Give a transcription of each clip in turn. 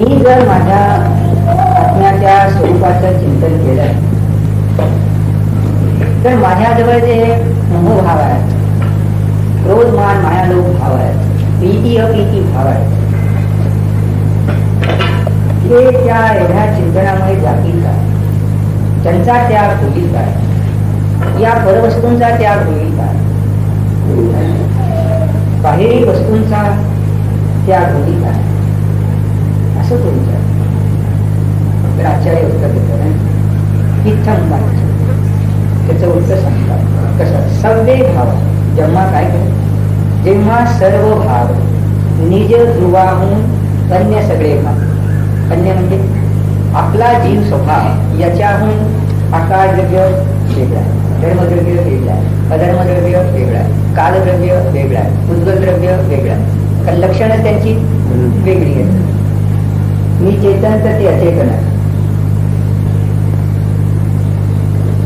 मी जर माझ्या आत्म्याच्या स्वरूपाचं चिंतन केलं तर माझ्याजवळ जे मोहभाव आहेत, क्रोध मान माया लोभ भाव आहेत, प्रीती अप्रीती भाव आहेत, हे त्या एवढ्या चिंतनामुळे जातील काय? त्यांचा त्याग होईल काय? या परवस्तूंचा त्याग होईल काय? बाहेरील वस्तूंचा त्याग होईल काय? असं तो विचार. तर आचार्य उत्तर देतात इत्थम काय? त्याचं उत्तर सांगतात कसं? सव्वे भाव. जेव्हा काय करत? जेव्हा सर्व भाव निज ध्रुवाहून अन्य सगळे भाव, अन्य म्हणजे आपला जीव स्वभाव याच्याहून आकारद्रव्य वेगळा आहे, धर्मद्रव्य वेगळा आहे, अधर्मद्रव्य वेगळा आहे, कालद्रव्य वेगळा आहे, उद्गलद्रव्य वेगळा आहे, कारण लक्षणं त्यांची वेगळी आहेत. मी चेतन तर ते अचेतन आहे.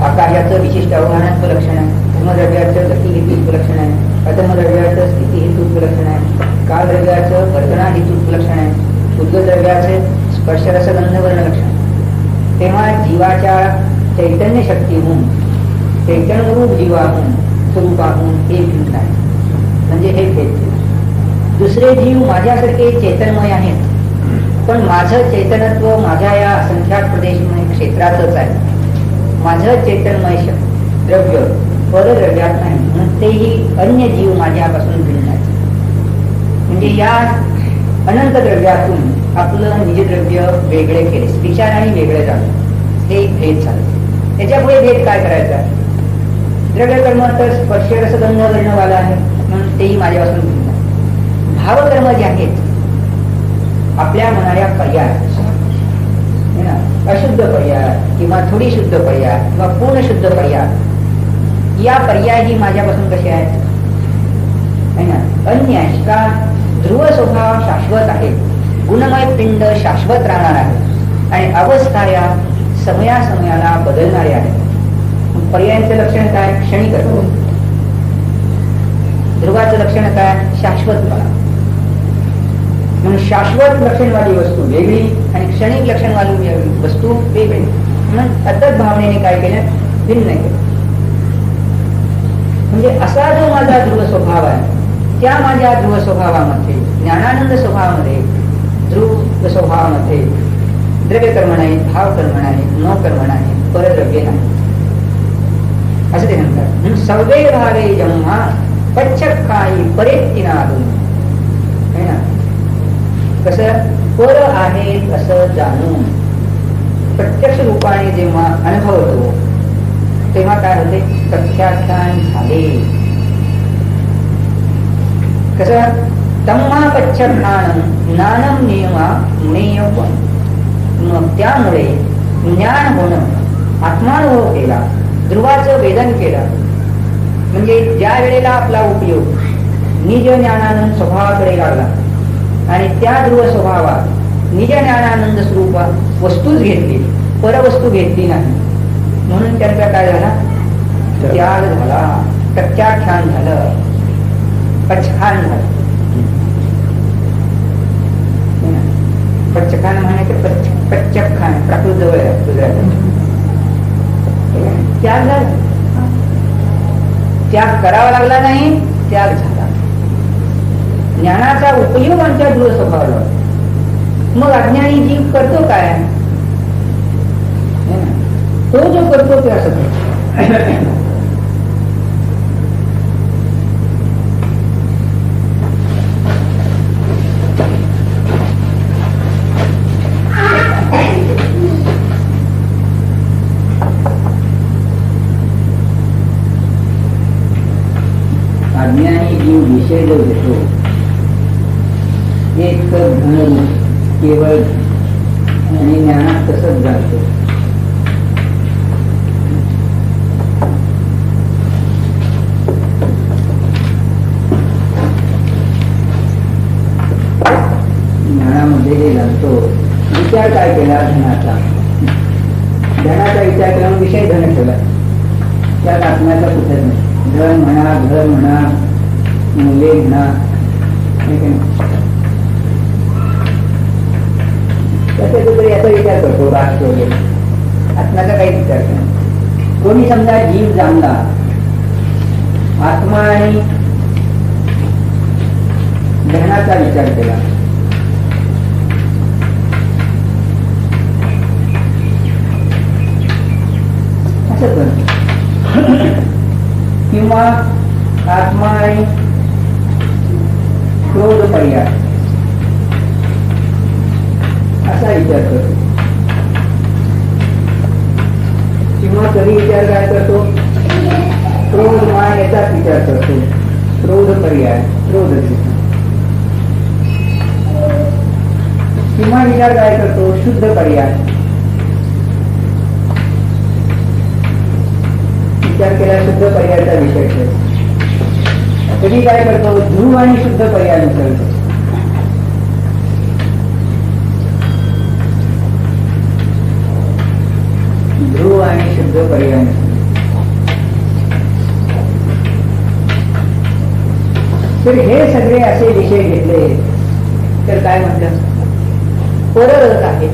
आकाशाचं विशिष्ट अवघानात्व लक्षण आहे, धर्मद्रव्याचं गती हेतुत्व लक्षण आहे, अधर्मद्रव्याचं स्थिती हेतुत्व लक्षण आहे, कालद्रव्याचं वर्तना हेतुत्व लक्षण आहे, उद्गलद्रव्याचे स्पर्शरसगंधवर्ण लक्षण. तेव्हा जीवाच्या चैतन्य शक्तीहून, चैतन्यरूप जीवाहून, स्वरूपाहून हे भिन्न आहे. म्हणजे हे भेद. दुसरे जीव माझ्यासारखे चैतन्यमय आहेत, पण माझं चैतन्यत्व माझ्या या असंख्यात प्रदेशमय क्षेत्रातच आहे. माझं चैतन्यमय द्रव्य परद्रव्यात नाही, म्हणून तेही अन्य जीव माझ्यापासून भिन्न आहे. म्हणजे या अनंत द्रव्यातून आपलं निजद्रव्य वेगळे केले, विचाराने वेगळे झालं, ते एक भेद झालं. त्याच्यापुढे भेद काय करायचा? द्रव्यकर्म तर स्पर्श रसगंध वर्णवाला आहे, म्हणून तेही माझ्यापासून भिन्न आहे. भावकर्म जे आहेत आपल्या म्हणाऱ्या पर्याय, अशुद्ध पर्याय किंवा थोडी शुद्ध पर्याय किंवा पूर्ण शुद्ध पर्याय, या पर्याय ही माझ्यापासून कसे आहेत? अन्य आहे का? ध्रुव स्वभाव शाश्वत आहे, गुणमय पिंड शाश्वत राहणार आहे आणि अवस्था या समयासमयाला बदलणारे आहे. पर्यायांचं लक्षण काय? क्षणिक असतो. ध्रुवाचं लक्षण काय? शाश्वतपणा. म्हणून शाश्वत लक्षणवाली वस्तू वेगळी आणि क्षणिक लक्षणवाली वस्तू वेगळी. म्हणून अतत भावनेने काय केलं? भिन्न केलं. म्हणजे असा जो माझा ध्रुव स्वभाव आहे, त्या माझ्या ध्रुव स्वभावामध्ये, ज्ञानानंद स्वभावामध्ये, ध्रुव स्वभावामध्ये द्रव्यकर्म नाही, भावकर्म नाही, न कर्म नाही, परद्रव्य नाही, असं ते म्हणतात. म्हणून सव्वे भावे जेव्हा पच्छखाई परेत्तिनादून, है ना, कसं पर आहे असं जाणून प्रत्यक्ष रूपाने जेव्हा अनुभवतो तेव्हा काय होते? प्रत्याख्यान झाले. कसं? तम्मा पच्छखान ज्ञानम नियमा ज्ञेयव. मग त्यामुळे ज्ञान होणं, आत्मानुभव केला, ध्रुवाचं वेदन केलं. म्हणजे ज्या वेळेला आपला उपयोग निज ज्ञानानंद स्वभावाकडे लागला आणि त्या ध्रुव स्वभावात निज ज्ञानानंद स्वरूपात वस्तूच घेतली, परवस्तू घेतली नाही, म्हणून त्यांचा काय झाला? त्याग झाला, प्रत्याख्यान झालं, पच्छखान झालं. पच्छखान म्हणायचं पच्छखान प्राकृत जवळ त्याग झाला. त्याग करावा लागला नाही, त्याग झाला. ज्ञानाचा उपयोग आमच्या ध्रुव स्वभावाला. मग अज्ञानी जीव करतो काय? तो जो करतो ते असं अज्ञानी जीव विषय जो घेतो एक धन केवळ आणि ज्ञानात तसंच जातो. ज्ञानामध्ये जे जातो विचार काय केला? धनाचा. धनाचा विचार केला, विषय धन ठेवला, त्यात आत्म्याचा कुठेच नाही. धन म्हणा, घर म्हणा, मुले म्हणा, तसं तरी याचा विचार करतो, राष्ट्र वगैरे आत्म्याचा काही विचार नाही. कोणी समजा जीव जाणला, आत्मा आणि धनाचा विचार केला, असं कर, किंवा आत्मा आणि क्रोध पर्याय असा विचार करतो. किंवा कधी विचार काय करतो, क्रोध मान याचाच विचार करतो, क्रोध पर्याय, क्रोध. किंवा विचार काय करतो, शुद्ध पर्याय. विचार केला शुद्ध पर्यायाचा विषय ठेवतो. कधी काय करतो, ध्रुव आणि शुद्ध पर्याय विचारतो. ध्रुव आणि शुद्ध पर्याय. तर हे सगळे असे विषय घेतले तर काय म्हटलं, परत आहे.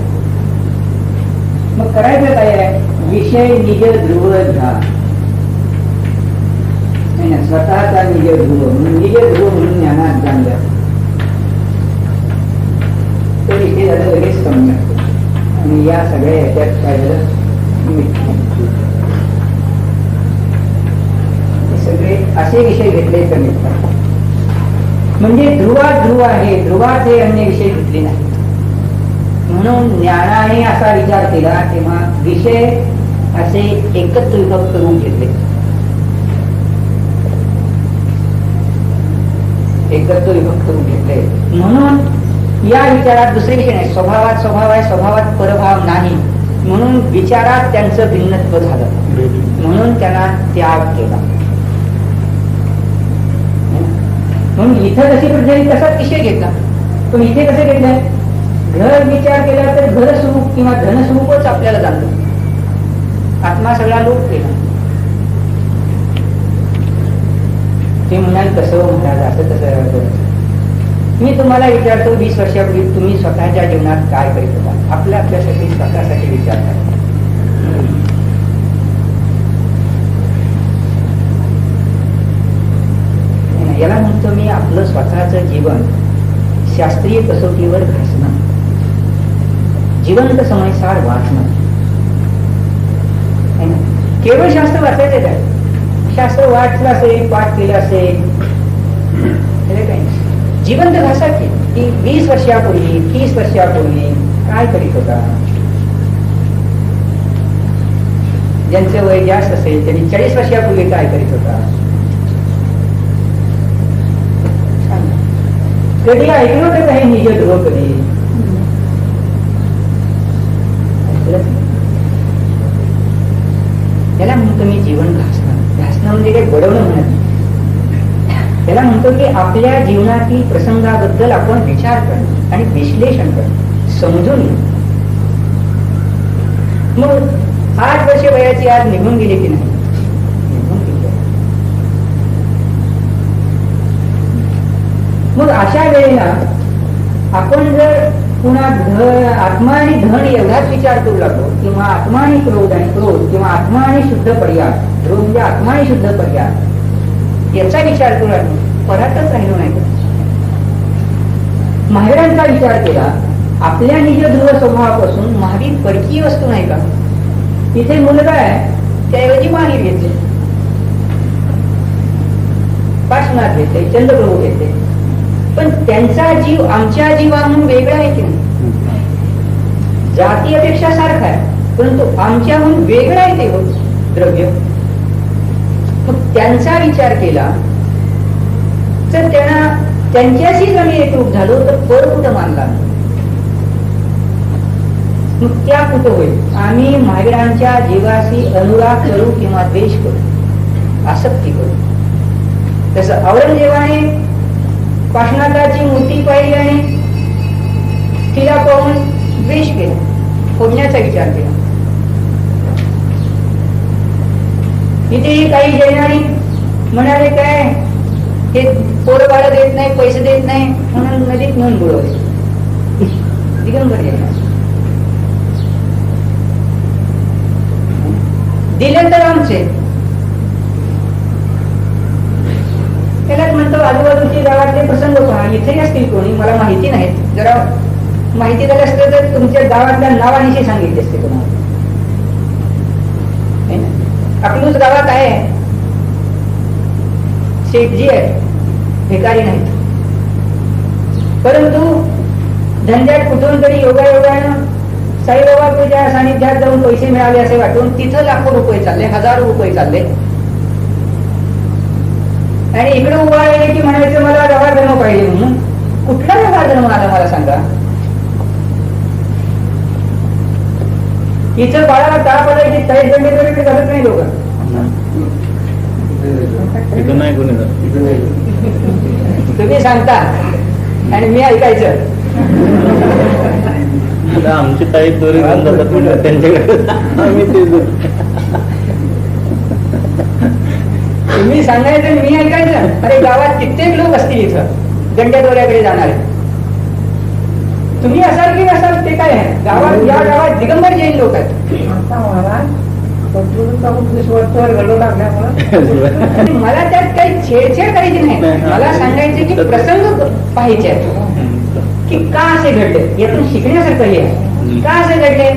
मग करायचं काय आहे, विषय निज ध्रुव घ्या, स्वतःचा निज ध्रुव म्हणून, निज ध्रुव म्हणून ज्ञानात जाणलं तर इथे झालं लगेच कमी असतो. आणि या सगळ्या याच्यात काय झालं, सगळे असे विषय घेतले तर मिळतात. म्हणजे ध्रुवात ध्रुव आहे, ध्रुवाचे अन्य विषय घेतले नाही. म्हणून ज्ञानाने असा विचार केला तेव्हा विषय असे एकत्र विभक्त करून घेतले, एकत्र विभक्त करून घेतले. म्हणून या विचारात दुसरे विषय नाही, स्वभावात स्वभाव आहे, स्वभावात परभाव नाही, म्हणून विचारात त्यांचं भिन्नत्व झालं, म्हणून त्यांना त्याग केला. म्हणून इथं जशी पद्धती तसाच विषय घेतला, पण इथे कसं घेतलंय, घर विचार केला तर घर स्वरूप किंवा धनस्वरूपच आपल्याला जाणलं, आत्मा सगळा लोप केला. ते म्हणाल कसं महाराज असं कसं. मी तुम्हाला विचारतो, 20 वर्षापूर्वी तुम्ही स्वतःच्या जीवनात काय करीत होता, आपल्यासाठी स्वतःसाठी विचार करा. याला म्हणतो मी आपलं स्वतःचं जीवन शास्त्रीय कसोटीवर घासणं, जिवंत समयसार वाचणं. केवळ शास्त्र वाचायचं काय, शास्त्र वाचलं असेल, पाठ केलं असेल, जिवंत घासा की 20 वर्षापूर्वी 30 वर्षापूर्वी काय करीत होता. ज्यांचं वय जास्त असेल त्यांनी 40 वर्षापूर्वी काय करीत होता. कधी ऐकलं होतं काही निज ध्रुव, कधी त्याला म्हणतो मी जीवन घासणं. घासणं म्हणजे काही बडवणं म्हणत नाही, त्याला म्हणतो की आपल्या जीवनातील प्रसंगाबद्दल आपण विचार करणं आणि विश्लेषण करणं, समजून घेणं. मग 8 वर्ष वयाची आज निघून गेली की नाही, निघून गेली. मग अशा वेळेला आपण जर पुन्हा आत्मा आणि धन एवढाच विचार करू लागलो, किंवा आत्मा आणि क्रोध किंवा आत्मा आणि शुद्ध पर्याय, ध्रुव म्हणजे आत्मा आणि शुद्ध पर्याय याचा विचार करू लागलो, परातच राहिलो नाही. महावीरांचा विचार केला, आपल्या निज ध्रुव स्वभावापासून महावीर परकीय वस्तू नाही का. इथे मुलगा आहे त्याऐवजी महावीर घेतले, पार्श्वनाथ घेतले, चंद्रप्रभू घेतले, पण त्यांचा जीव आमच्या जीवाहून वेगळा आहे की नाही. जातीयपेक्षा सारखा आहे, परंतु आमच्याहून वेगळा आहे ते द्रव्य. मग त्यांचा विचार केला तर त्यांना त्यांच्याशीच आम्ही एकरूप झालो तर पर कुठं मानला. मग त्या कुठं होईल, आम्ही महावीरांच्या जीवाशी अनुराग करू किंवा द्वेष करू, आसक्ती करू. तसं औरंगजेबाने पाषाणाची मूर्ती पाहिली आणि तिला पाहून द्वेष केला, फोडण्याचा विचार केला. इथे काही जैनानी म्हणाले काय, हे पोरं बाळं देत नाही, पैसे देत नाही म्हणून नदीत नेऊन बुडवले. दिगंबर जैन दिले तर आमचे. त्यालाच म्हणतो आजूबाजूची गावातले प्रसंग पहा, इथे असतील कोणी मला माहिती नाहीत. जरा माहिती झाली असते तर तुमच्या गावातल्या नावानिशी सांगितले असते तुम्हाला. अकलूज गावात आहे शेठजी आहे, भिकारी नाहीत, परंतु धंद्यात कुठून तरी योगायोगानं साईबाबाच्या सानिध्यात जाऊन पैसे मिळाले असे वाटून तिथं लाखो रुपये चालले, हजारो रुपये चालले. आणि इकडे उभा आहे की म्हणायचं मला व्यवहार धर्म पाहिजे म्हणून. कुठला व्यवहार धर्म आला मला सांगा? हिचं बाळाला ताप पडायची तळी गंडे घालत नाही लोक. तुम्ही सांगता आणि मी ऐकायचं. आमची ताई दोरी घेऊन जातात म्हणजे त्यांच्याकडे आम्ही ते तुम्ही सांगायचं आणि मी ऐकायचं. अरे गावात कित्येक लोक असतील इथं गंड्या दोऱ्याकडे जाणारे. तुम्ही असाल की नसाल ते काय आहे. गावात या गावात दिगंबर जैन लोक आहेत. मला त्यात काही छेडछाड करायची नाही. मला सांगायचे की प्रसंग पाहायचे की का असे घडले, यातून शिकण्यासारखं हे आहे. का असे घडले?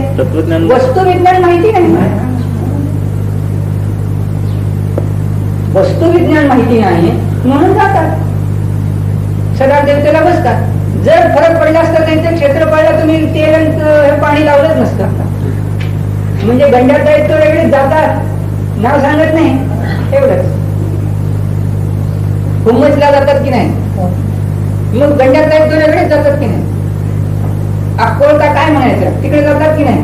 वस्तुविज्ञान माहिती नाही. वस्तुविज्ञान माहिती नाही म्हणून जातात सदा देवतेला बसतात. जर फरक पडला असता त्यांचं क्षेत्रफळाला तुम्ही तेल पाणी लावलंच नसतं. म्हणजे गंड्यात जायचं तो वेगळेच जातात, नाव सांगत नाही एवढंच. हुम्मसला जातात की नाही, मग गंड्यात जायचं तो वेगळेच जातात की नाही. अक्कोळका काय म्हणायचं तिकडे जातात की नाही.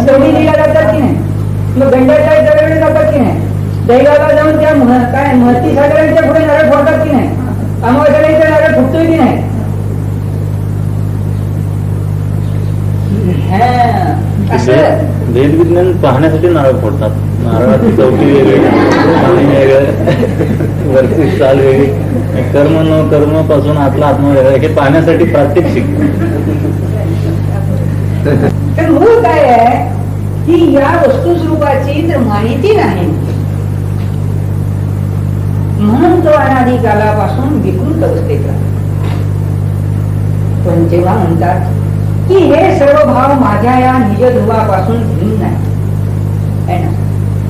सवडीला जातात की नाही, मग गंड्यात जायचं वेगळे जातात की नाही. दैगाला जाऊन त्या काय महती सागरांच्या पुढे नारळ फोडतात की नाही. अमावस्याला नारळ फुटतोय की नाही. वेद विज्ञान पाहण्यासाठी नारळ फोडतात. नारळाची चौकी वेगळी, पाणी वेगळं, वरची चाल वेगळी, कर्म न कर्म पासून आतला आत्मा वेगळा, हे पाहण्यासाठी प्रात्यक्षिक. तर मूळ काय आहे की या वस्तू स्वरूपाची तर माहिती नाही म्हणून तो अनादी कालापासून विकृत अवस्थेत राहतो. पण जेव्हा म्हणतात की हे सर्व भाव माझ्या या निज ध्रुवापासून भिन्न आहे ना,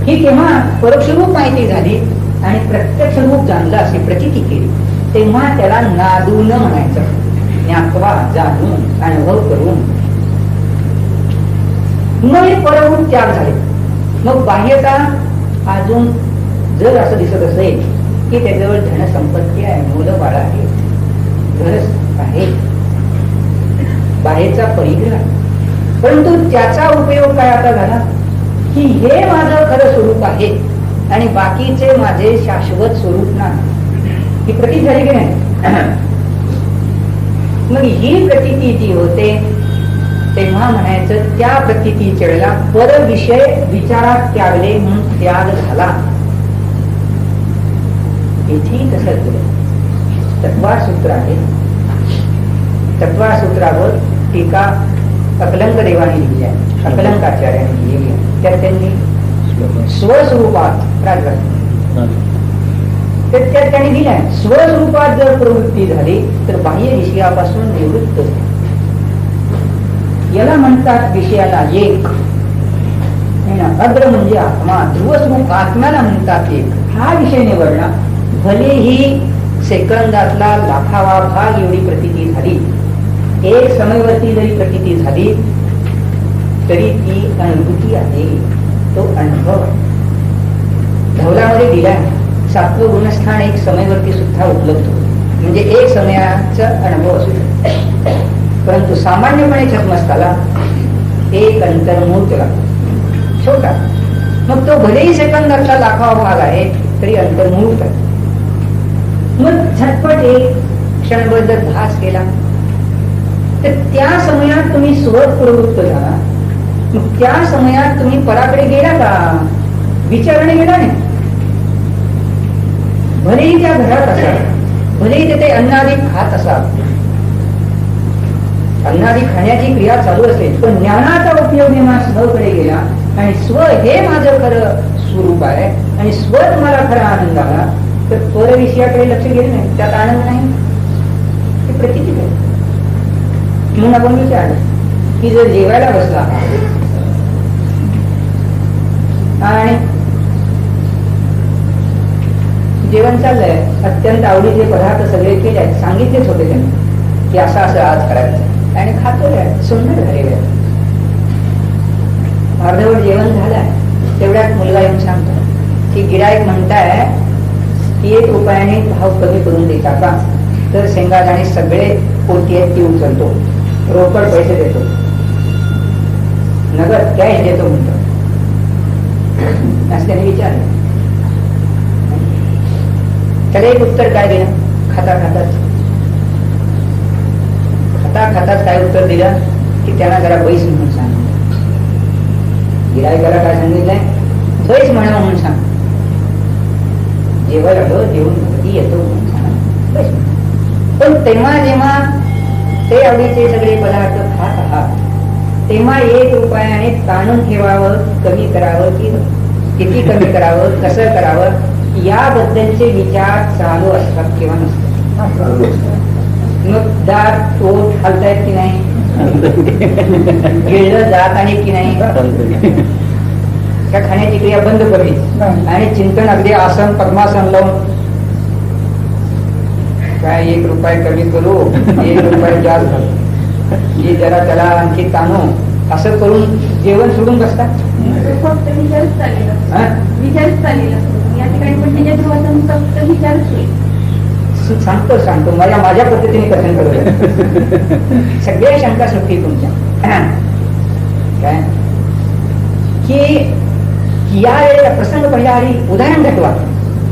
ही केव्हा परोक्ष रूप माहिती झाली आणि प्रत्यक्ष रूप जाणलं अशी प्रचिती केली, तेव्हा त्याला नादून म्हणायचं. ज्ञात्वा जाणून अनुभव करून मग हे पररूप त्याग झाले. मग बाह्यता अजून जर असं दिसत असेल की त्याच्यावर धनसंपत्ती आहे, मुलं बाळ आहे, घर आहे, बाहेरचा परिग्रह, परंतु त्याचा उपयोग काय आता झाला की हे माझं खरं स्वरूप आहे आणि बाकीचे माझे शाश्वत स्वरूप नाही. ही प्रतीत झाली की नाही. मग ही प्रतीती जी होते तेव्हा म्हणायचं त्या प्रतीतीच्या वेळेला पर विषय विचारात त्यागले म्हणून त्याग झाला. इथे तसंच तत्वार सूत्र आहे. तत्वार सूत्रावर टीका अकलंक देवाने लिहिली आहे, अकलंकाचार्याने लिहिली आहे. त्यात त्यांनी स्वस्वरूपात त्यात त्यांनी दिलाय स्वस्वरूपात जर प्रवृत्ती झाली तर बाह्य विषयापासून निवृत्त होते. याला म्हणतात विषयाला एक. अग्र म्हणजे आत्मा, ध्रुवस्वरूप आत्म्याला म्हणतात एक. हा विषय निवडला. भलेही सेकंदातला लाखावा भाग एवढी प्रतीती झाली, एक समयवरती जरी प्रतीती झाली तरी ती अनुभूती आहे, तो अनुभव. धवलामध्ये दिला 7वं गुणस्थान एक समयवरती सुद्धा उपलब्ध होते, म्हणजे एक समयाचा अनुभव असू शकतो. परंतु सामान्यपणे छद्मस्थाला एक अंतर्मुहूर्त लागतो छोटा. मग तो भलेही सेकंदातला लाखावा भाग आहे तरी अंतर्मुहूर्त आहे. मग झटपट एक क्षणभर जर भास केला तर त्या समयात तुम्ही स्वत प्रवृत्त झाला. मग त्या समयात तुम्ही पराकडे गेला का, विचारणे गेला नाही. भलेही त्या घरात असाल, भलेही तिथे अन्नादी खात असाल, अन्नादी खाण्याची क्रिया चालू असेल, पण ज्ञानाचा उपयोग जेव्हा सहकडे गेला आणि स्व हे माझं खरं स्वरूप आहे आणि स्वच मला खरा आनंद आला, तर परविषयाकडे लक्ष गेलं नाही, त्यात आनंद नाही, हे प्रतीती आहे. म्हणून आपण विचारलं की जर जेवायला बसला आणि जेवण चाललंय, अत्यंत आवडीचे पदार्थ सगळे केले आहेत, सांगितलेच होते त्यांनी की असं असं आज करायचं, आणि खातोय, सुंदर झालेलं आहे. अर्धवट जेवण झालंय, तेवढ्यात मुलगा येऊन सांगतो की गिरायक म्हणताय की 1 रुपयाने भाव कमी करून देता का, तर शेंगादाणे सगळे पोती आहेत ती उचलतो, रोकड पैसे देतो, नगद कॅश देतो म्हणतो. असं त्याने विचारलं. त्याला एक उत्तर काय दिलं, खाता खाताच काय उत्तर दिलं की त्यांना जरा बैस म्हणून सांग. गिरायकाला काय सांगितलंय, बैस म्हणा म्हणून सांग, जेव्हा जेवून कधी येतो म्हणून सांग, बैस. पण तेव्हा जेव्हा ते आवडीचे सगळे पदार्थ खात आहात, तेव्हा 1 रुपयाने ताणून ठेवावं, कमी करावं की किती कमी करावं, कसं करावं, याबद्दलचे विचार चालू असतात किंवा नसतात. मग दात पोट हलतायत की नाही, गिळलं जात आहे की नाही, त्या खाण्याची क्रिया बंद करावी आणि चिंतन अगदी आसन पद्मासन लावून काय 1 रुपया कमी करू, 1 रुपया जास्त घालू, जरा त्याला आणखी ताणू, असं करून जेवण सोडून बसतात. फक्त विचारच चाललेला या ठिकाणी, पण त्याच्या जीवाचा फक्त विचारच होईल. सांगतो माझ्या पद्धतीने कथन करूया. सगळ्या शंका सुटली तुमच्या. काय की या वेळेला प्रसंग पहिला आधी उदाहरण घटवा.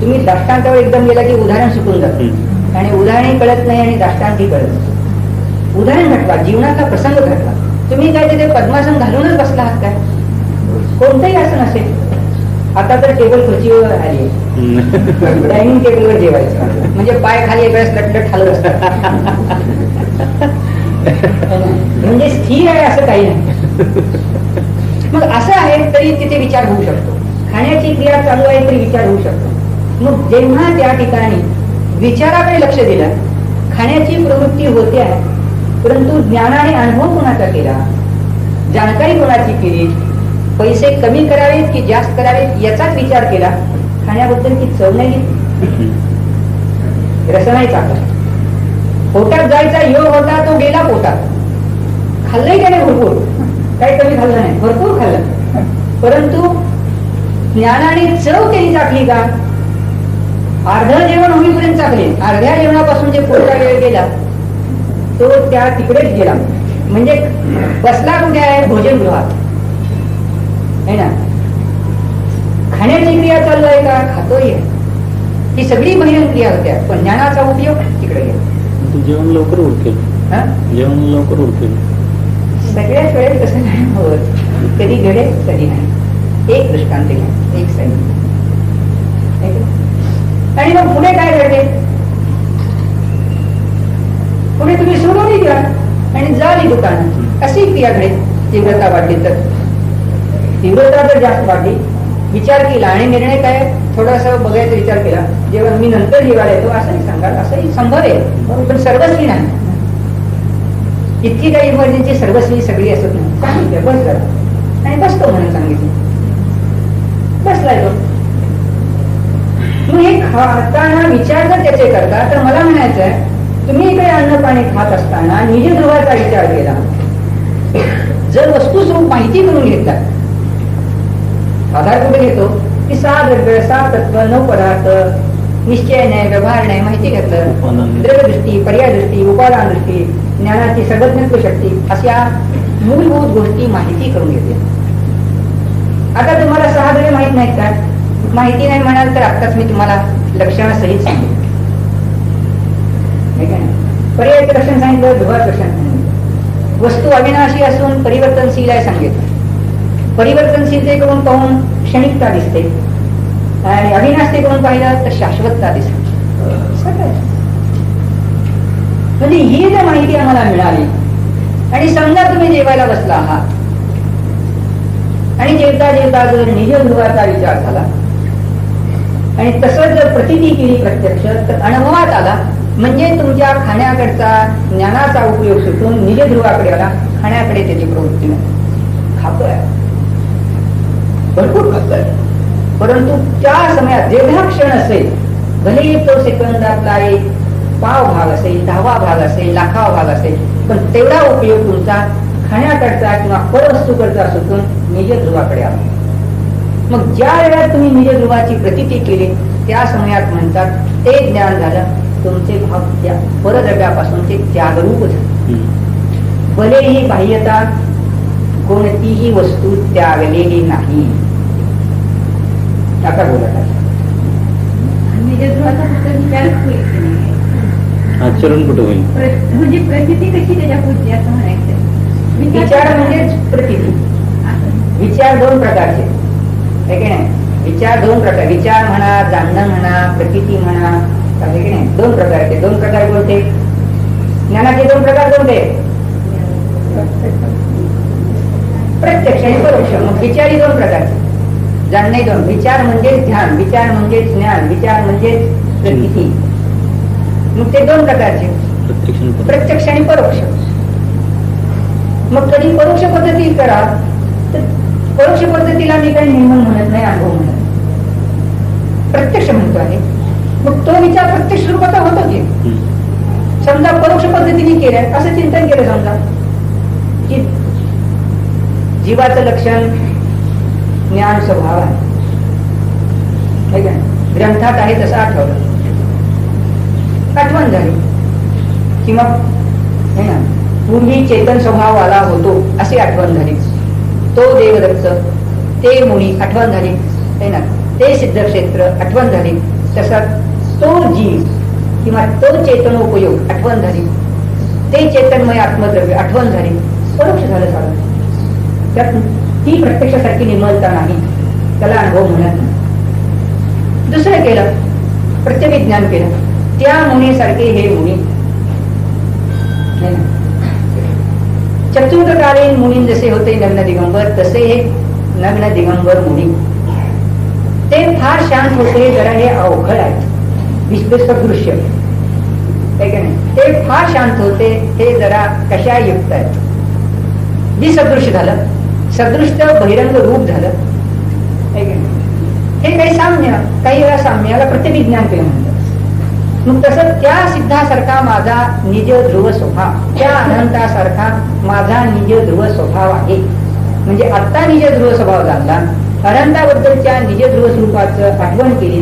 तुम्ही दृष्टांतावर एकदम गेला की उदाहरण सुटून जात आणि उदाहरणही कळत नाही आणि दृष्टांतही कळत नाही. उदाहरण घटवा, जीवनाचा प्रसंग घटवा. तुम्ही काय तिथे पद्मासन घालूनच बसला आहात काय, कोणतंही असं नसेल. आता तर टेबल खुर्चीवर आली, डायनिंग टेबलवर जेवायचं म्हणजे पाय खाली वेळेस लटलट खालत असतात. म्हणजे स्थिर आहे असं काही नाही. मग असं आहे तरी तिथे विचार होऊ शकतो, खाण्याची क्रिया चालू आहे तरी विचार होऊ शकतो. मग जेव्हा त्या ठिकाणी विचाराकडे लक्ष दिलं, खाण्याची प्रवृत्ती होते आहे, परंतु ज्ञानाने अनुभव कोणाचा केला, जाणकारी कोणाची केली, पैसे कमी करावेत की जास्त करावेत याचाच विचार केला, खाण्याबद्दल की चव नाही घेतली, रस नाही चाकला, पोटात जायचा योग होता तो गेला पोटात. खाल्लंय त्याने भरपूर, काही कमी खाल्लं नाही, भरपूर खाल्लं, परंतु ज्ञानाने चव केली चाकली का, अर्ध जेवण होईपर्यंत चाकले, अर्ध्या जेवणापासून जे पुढचा वेळ गेला तो त्या तिकडेच गेला. म्हणजे बसला कुठे आहे, भोजनगृहात आहे ना. खाण्याची क्रिया चालू आहे का, खातोय, ही सगळी बहिण क्रिया होत्या, पण ज्ञानाचा उपयोग तिकडे गेला. जेवण लवकर उरकेल, जेवण लवकर उरकेल. सगळ्याच वेळेस कसं नाही होत, कधी घडेल कधी नाही. एक दृष्टांत घ्या, एक सैन्य. आणि मग पुढे काय घडते, पुढे तुम्ही सोडून द्या आणि झाली दुकान. अशी क्रिया घडेल. तीव्रता वाढली तर तीव्रता जर जास्त वाढली, विचार केला आणि निर्णय काय थोडासा बघायचा विचार केला, जेव्हा मी नंतर जेवायला येतो असंही सांगा, असंही संभव आहे, पण सर्वस्वी नाही. इतकी काही इमर्जन्सी सर्वस्वी सगळी असत नाही. सांगितलं बस करा आणि बसतो म्हणून सांगितलं, बसलाय तो. मग हे खाताना विचार जर त्याचे करता, तर मला म्हणायचं आहे तुम्ही इकडे अन्न पाणी खात असताना निजगृहाचा विचार केला, जर वस्तुस्वरूप माहिती करून घेतला, आधार कुठे घेतो की 6 द्रव्य 6 तत्व 9 पदार्थ, निश्चय नाही, व्यवहार नाही, माहिती घेतलं, द्रव्यदृष्टी, पर्यायदृष्टी, उपादान दृष्टी, ज्ञानाची सर्वज्ञत्व शक्ती, अशा मूलभूत गोष्टी माहिती करून घेतल्या. आता तुम्हाला 6 द्रव्य माहित नाहीत का, माहिती नाही म्हणाल तर आत्ताच मी तुम्हाला लक्षणासहित सांगितलं. पर्याय लक्षण सांगितलं, ध्रुवात लक्षण सांगितलं. वस्तू अविनाशी असून परिवर्तनशील आहे सांगितलं. परिवर्तनशीलतेकडून पाहून क्षणिकता दिसते आणि अविनाशतेकडून पाहिलं तर शाश्वतता दिसते. म्हणजे ही जर माहिती आम्हाला मिळाली आणि समजा तुम्ही जेवायला बसला आहात आणि जेवता जेवता जर निज ध्रुवाचा विचार झाला आणि तसं जर प्रतीती केली प्रत्यक्ष तर अनुभवात आला, म्हणजे तुमच्या खाण्याकडचा ज्ञानाचा उपयोग सुटून निज ध्रुवाकडे आला, खाण्याकडे त्याची प्रवृत्ती नाही. खातोय, भरपूर खातोय, परंतु त्या समयात जेवढा क्षण असेल, भलेही तो सेकंदातला एक पाव भाग असेल, 10वा भाग असेल, लाखावा भाग असेल, पण तेवढा उपयोग तुमचा खाण्याकडचा किंवा परवस्तूकडचा सुटून निज ध्रुवाकडे आला. मग ज्या वेळात तुम्ही निज ध्रुवाची प्रतीती केली त्या समयात म्हणतात ते ज्ञान झालं, तुमचे भाव त्या परद्रव्यापासूनचे त्यागरूप झाले. भलेही बाह्यता कोणतीही वस्तू त्यागलेली नाही. आता बोलत आहे निजध्रुवाचा फक्त विचारच होईल की नाही? आचरण कुठं होईल? म्हणजे प्रचिती कशी त्याच्या पुढची असं म्हणायचं. विचार म्हणजेच प्रतीती. विचार दोन प्रकारचे आहे की नाही? विचार दोन प्रकार, विचार म्हणा, जाणणं म्हणा, प्रतीती म्हणा, आहे की नाही? दोन प्रकारचे. दोन प्रकार कोणते? ज्ञानाचे दोन प्रकार कोणते? प्रत्यक्ष आणि परोक्ष. मग विचारही दोन प्रकारचे, जाणणे दोन. विचार म्हणजे ध्यान, विचार म्हणजे ज्ञान, विचार म्हणजे प्रतीती. मग ते दोन प्रकारचे, प्रत्यक्ष आणि परोक्ष. मग कधी परोक्ष पद्धती करा तर परोक्ष पद्धतीला मी काही नियमन म्हणत नाही, अनुभव म्हणत, प्रत्यक्ष म्हणतो आहे. मग तो विचार प्रत्यक्ष रूपाचा होतो की समजा परोक्ष पद्धतीने केलं, असं चिंतन केलं समजा की जीवाचं लक्षण ज्ञान स्वभाव आहे, ग्रंथात आहे तसं आठवलं, आठवण झाली, किंवा है ना पूर्वी चेतन स्वभाव आला होतो अशी आठवण झाली, तो देवदत्त, ते मुनी आठवण झाली, है ना, ते सिद्धक्षेत्र आठवण झाली, तसा तो जीव किंवा तो चेतनोपयोग आठवण झाली, ते चेतनमय आत्मद्रव्य आठवण झाली, परोक्ष झालं सारं. त्यात ती प्रत्यक्षासारखी निर्मलता नाही, त्याला अनुभव म्हणत नाही. दुसरं केलं, प्रत्यभिज्ञान केलं, त्या मुनीसारखे हे मुनी, चतुर्थकालीन मुनी जसे होते नग्न दिगंबर, तसे हे नग्न दिगंबर मुनी. ते फार शांत होते, जरा हे अवघड आहे विश्वसदृश्य, ते फार शांत होते, ते जरा कशा युक्त आहेत. विसदृश्य झालं, सदृश बहिरंग रूप झालं, हे काही साम्य, काही वेळा साम्याला प्रत्यभिज्ञान केलं म्हणतात. मग तसं त्या सिद्धासारखा माझा निज ध्रुव स्वभाव, त्या अनंतासारखा माझा निज ध्रुव स्वभाव आहे. म्हणजे आत्ता निज ध्रुव स्वभाव झाला, अनंताबद्दलच्या निज ध्रुव स्वरूपाचं आठवण केली,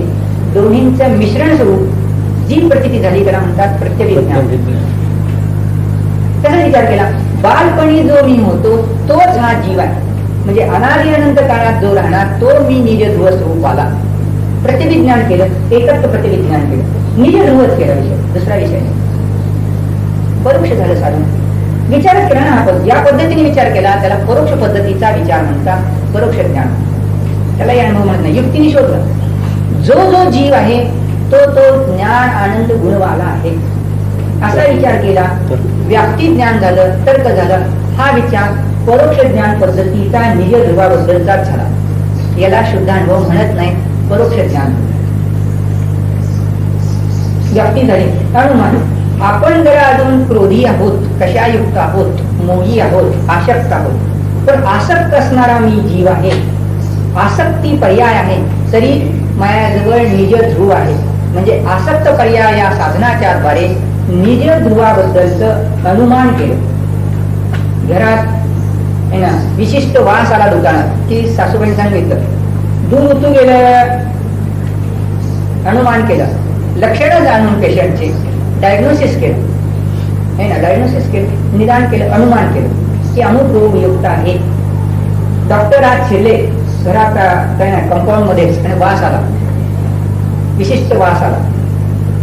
दोन्हींचं मिश्रण स्वरूप जी प्रतीती झाली त्याला म्हणतात प्रत्यभिज्ञान. त्याचा विचार केला, बालपणी जो मी होतो तोच हा जीव आहे, म्हणजे अनादि अनंत काळात जो राहणार तो मी निज ध्रुव स्वरूपाला. प्रतिविज्ञान केलं, एकत्र प्रतिविज्ञान केलं, निज ध्रुवच केला विषय, दुसरा विषय नाही. परोक्ष झालं साधन. विचारच केला ना आपण, ज्या पद्धतीने विचार केला त्याला परोक्ष पद्धतीचा विचार म्हणतात, परोक्ष ज्ञान. त्याला या अनुभव म्हणत नाही, युक्तीने शोधलं. जो जो जीव आहे तो तो ज्ञान आनंद गुणवाला आहे असा विचार केला, व्याप्ती ज्ञान झालं, तर्क झालं. हा विचार परोक्ष ज्ञान पद्धतीचा निज ध्रुवाबद्दलचाच झाला. याला शुद्ध अनुभव म्हणत नाही, परोक्ष ज्ञान. व्याप्ती झाली, अनुमान. आपण जरा अजून क्रोधी आहोत, कशायुक्त आहोत, मोही आहोत, आसक्त आहोत, पण आसक्त असणारा मी जीव आहे, आसक्ती पर्याय आहे, तरी माझ्याजवळ निज ध्रुव आहे. म्हणजे आसक्त पर्याय या साधनाच्या द्वारे निज ध्रुवाबद्दलचं अनुमान केलं. घरात है ना विशिष्ट वास आला दुकानात की सासूबाई सांगितलं, दूध उतू गेलं, अनुमान केलं, लक्षणं जाणून पेशंटचे डायग्नोसिस केलं, है ना, डायग्नोसिस केलं, निदान केलं, अनुमान केलं की अमुक रोग युक्त आहे. डॉक्टर आज शिरले घरात काय ना कंपाऊंड मध्येच आणि वास आला, विशिष्ट वास आला.